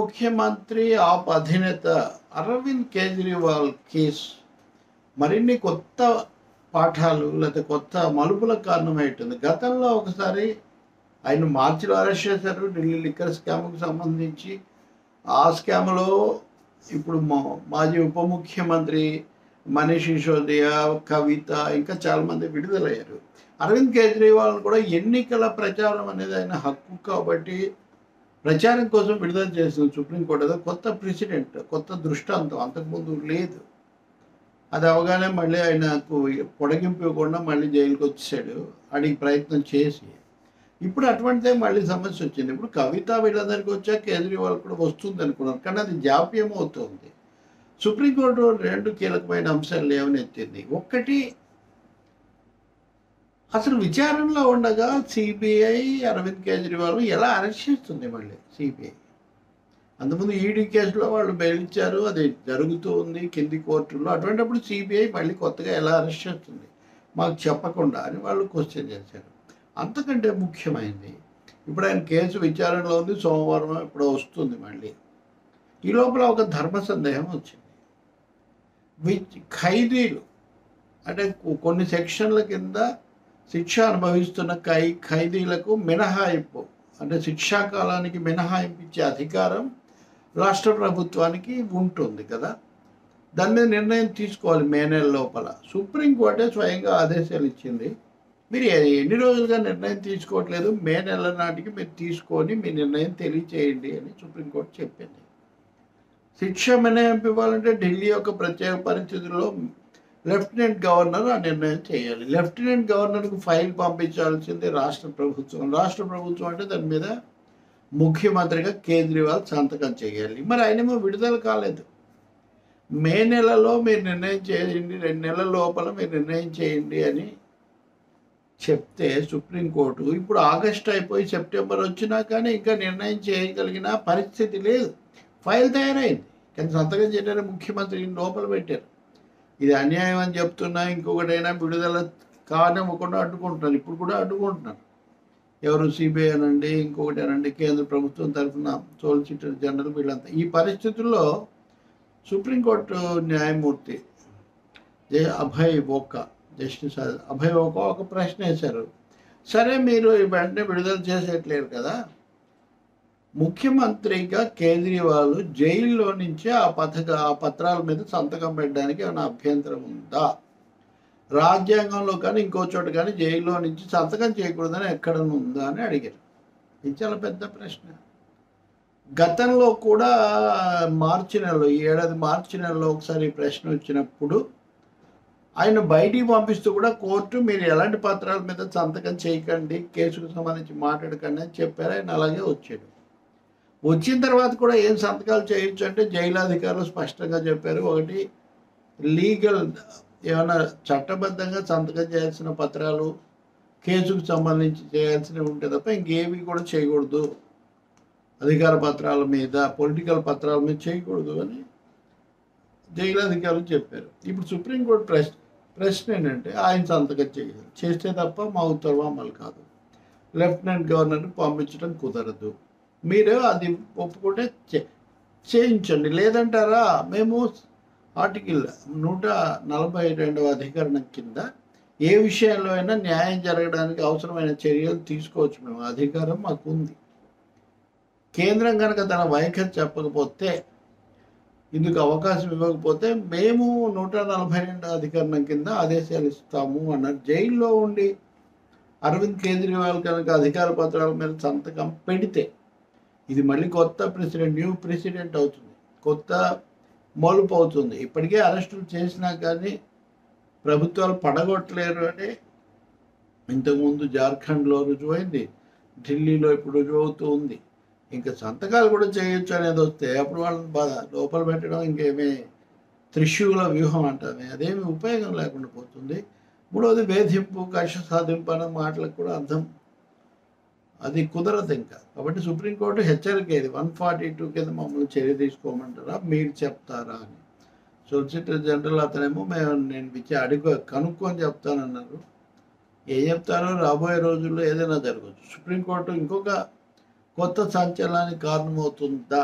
ముఖ్యమంత్రి ఆప్ అధినేత అరవింద్ కేజ్రీవాల్ కేసు మరిన్ని కొత్త పాఠాలు లేదా కొత్త మలుపులకు కారణమవుతుంది. గతంలో ఒకసారి ఆయన మార్చిలో అరెస్ట్ చేశారు ఢిల్లీ లిక్కర్ స్కామ్కు సంబంధించి. ఆ స్కామ్లో ఇప్పుడు మాజీ ఉప ముఖ్యమంత్రి మనీష్ సిసోదియా, కవిత ఇంకా చాలామంది విడుదలయ్యారు. అరవింద్ కేజ్రీవాల్ కూడా ఎన్నికల ప్రచారం అనేది ఆయన హక్కు కాబట్టి ప్రచారం కోసం విడుదల చేసింది సుప్రీంకోర్టు. అదే కొత్త ప్రెసిడెంట్, కొత్త దృష్టాంతం, అంతకుముందు లేదు. అది అవగానే మళ్ళీ ఆయనకు పొడిగింపు ఇవ్వకుండా మళ్ళీ జైలుకి వచ్చేసాడు అడిగి ప్రయత్నం చేసి. ఇప్పుడు అటువంటిదే మళ్ళీ సమస్య వచ్చింది. ఇప్పుడు కవిత వీళ్ళందరికీ వచ్చాక కేజ్రీవాల్ కూడా వస్తుంది అనుకున్నారు, కానీ అది జాప్యం అవుతుంది. సుప్రీంకోర్టు 2 కీలకమైన అంశాలు లేవనెత్తింది. ఒకటి, అసలు విచారణలో ఉండగా సిబిఐ అరవింద్ కేజ్రీవాల్ ఎలా అరెస్ట్ చేస్తుంది మళ్ళీ సిబిఐ? అంతకుముందు ఈడీ కేసులో వాళ్ళు బెయిల్ ఇచ్చారు, అది జరుగుతూ ఉంది కింది కోర్టుల్లో. అటువంటిప్పుడు సిబిఐ మళ్ళీ కొత్తగా ఎలా అరెస్ట్ చేస్తుంది మాకు చెప్పకుండా అని వాళ్ళు క్వశ్చన్ చేశారు. అంతకంటే ముఖ్యమైనది, ఇప్పుడు ఆయన కేసు విచారణలో ఉంది, సోమవారం ఇప్పుడు వస్తుంది మళ్ళీ. ఈ లోపల ఒక ధర్మ సందేహం వచ్చింది. ఖైదీలు అంటే కొన్ని సెక్షన్ల కింద శిక్ష అనుభవిస్తున్న ఖైదీలకు మినహాయింపు, అంటే శిక్షాకాలానికి మినహాయింపు ఇచ్చే అధికారం రాష్ట్ర ప్రభుత్వానికి ఉంటుంది కదా. దాని మీద నిర్ణయం తీసుకోవాలి మే నెల లోపల. సుప్రీంకోర్టే స్వయంగా ఆదేశాలు ఇచ్చింది, మీరు ఎన్ని రోజులుగా నిర్ణయం తీసుకోవట్లేదు, మే నెల నాటికి మీరు తీసుకొని మీ నిర్ణయం తెలియచేయండి అని సుప్రీంకోర్టు చెప్పింది. శిక్ష మినహాయింపు ఇవ్వాలంటే ఢిల్లీ యొక్క ప్రత్యేక పరిస్థితుల్లో లెఫ్టినెంట్ గవర్నర్ ఆ నిర్ణయం చేయాలి. లెఫ్టినెంట్ గవర్నర్కు ఫైల్ పంపించాల్సింది రాష్ట్ర ప్రభుత్వం. రాష్ట్ర ప్రభుత్వం అంటే దాని మీద ముఖ్యమంత్రిగా కేజ్రీవాల్ సంతకం చేయాలి. మరి ఆయనేమో విడుదల కాలేదు. మే నెలలో మీరు నిర్ణయం చేయండి, 2 నెలల లోపల మీరు నిర్ణయం చేయండి అని చెప్తే సుప్రీంకోర్టు ఇప్పుడు ఆగస్టు అయిపోయి సెప్టెంబర్ వచ్చినా కానీ ఇంకా నిర్ణయం చేయగలిగిన పరిస్థితి లేదు. ఫైల్ తయారైంది కానీ సంతకం చేయడానికి ముఖ్యమంత్రిని లోపల పెట్టారు. ఇది అన్యాయం అని చెప్తున్నా, ఇంకొకటైనా విడుదల కానివ్వకుండా అడ్డుకుంటున్నారు. ఇప్పుడు కూడా అడ్డుకుంటున్నారు. ఎవరు సిబిఐ అనండి, ఇంకొకటి అనండి, కేంద్ర ప్రభుత్వం తరఫున సోలిసిటర్ జనరల్, వీళ్ళంతా. ఈ పరిస్థితుల్లో సుప్రీంకోర్టు న్యాయమూర్తి జస్టిస్ అభయ్ ఓకా ఒక ప్రశ్న వేశారు. సరే, మీరు వెంటనే విడుదల చేసేట్లేరు కదా, ముఖ్యమంత్రిగా కేజ్రీవాల్ జైల్లో నుంచి ఆ పత్రాల మీద సంతకం పెట్టడానికి ఏమైనా అభ్యంతరం ఉందా? రాజ్యాంగంలో కానీ ఇంకో చోట కానీ జైల్లో నుంచి సంతకం చేయకూడదని ఎక్కడన్నా ఉందా అని అడిగారు. ఇది చాలా పెద్ద ప్రశ్న. గతంలో కూడా మార్చి నెలలో, ఈ ఏడాది మార్చి నెలలో ఒకసారి ఈ ప్రశ్న వచ్చినప్పుడు ఆయన బయటికి పంపిస్తూ కూడా కోర్టు మీరు ఎలాంటి పత్రాల మీద సంతకం చేయకండి, కేసుకు సంబంధించి మాట్లాడకండి అని చెప్పారు. ఆయన అలాగే వచ్చాడు. వచ్చిన తర్వాత కూడా ఏం సంతకాలు చేయొచ్చు అంటే జైలు అధికారులు స్పష్టంగా చెప్పారు. ఒకటి, లీగల్ ఏమైనా చట్టబద్ధంగా సంతకం చేయాల్సిన పత్రాలు కేసుకు సంబంధించి చేయాల్సినవి ఉంటే తప్ప ఇంకేవి కూడా చేయకూడదు, అధికార పత్రాల మీద, పొలిటికల్ పత్రాల మీద చేయకూడదు అని జైలు అధికారులు చెప్పారు. ఇప్పుడు సుప్రీంకోర్టు ప్రశ్న ఏంటంటే ఆయన సంతకం చేయాలి, చేస్తే తప్ప మా ఉత్తర్వు అమలు కాదు, లెఫ్టినెంట్ గవర్నర్ని పంపించడం కుదరదు, మీరు అది ఒప్పుకుంటే చేయించండి, లేదంటారా మేము ఆర్టికల్ 142వ అధికరణం కింద ఏ విషయంలో అయినా న్యాయం జరగడానికి అవసరమైన చర్యలు తీసుకోవచ్చు, మేము అధికారం మాకు ఉంది. కేంద్రం కనుక తన వైఖరి చెప్పకపోతే, ఇందుకు అవకాశం ఇవ్వకపోతే మేము 142వ అధికరణం కింద ఆదేశాలు ఇస్తాము అన్నారు. జైల్లో ఉండి అరవింద్ కేజ్రీవాల్ కనుక అధికార పత్రాల మీద సంతకం పెడితే ఇది మళ్ళీ కొత్త ప్రెసిడెంట్, న్యూ ప్రెసిడెంట్ అవుతుంది, కొత్త మలుపు అవుతుంది. ఇప్పటికే అరెస్టులు చేసినా కానీ ప్రభుత్వాలు పడగొట్టలేరు అని ఇంతకుముందు జార్ఖండ్లో రుజువైంది, ఢిల్లీలో ఇప్పుడు రుజువు అవుతూ ఉంది. ఇంకా సంతకాలు కూడా చేయొచ్చు అనేది వస్తే అప్పుడు వాళ్ళని బాధ లోపల పెట్టడం ఇంకేమీ త్రిశూల వ్యూహం అంటామే, అదేమి ఉపయోగం లేకుండా పోతుంది. మూడవది, వేధింపు, కక్ష సాధింపు అనే మాటలకు కూడా అర్థం అది కుదరదు ఇంకా. కాబట్టి సుప్రీంకోర్టు హెచ్చరిక, ఇది 142 కింద మమ్మల్ని చర్య తీసుకోమంటారా, మీరు చెప్తారా అని. సొలిసిటర్ జనరల్ అతనేమో నేను కనుక్కొని చెప్తానన్నారు. ఏం చెప్తారో రాబోయే రోజుల్లో ఏదైనా జరగవచ్చు. సుప్రీంకోర్టు ఇంకొక కొత్త సంచలనానికి కారణమవుతుందా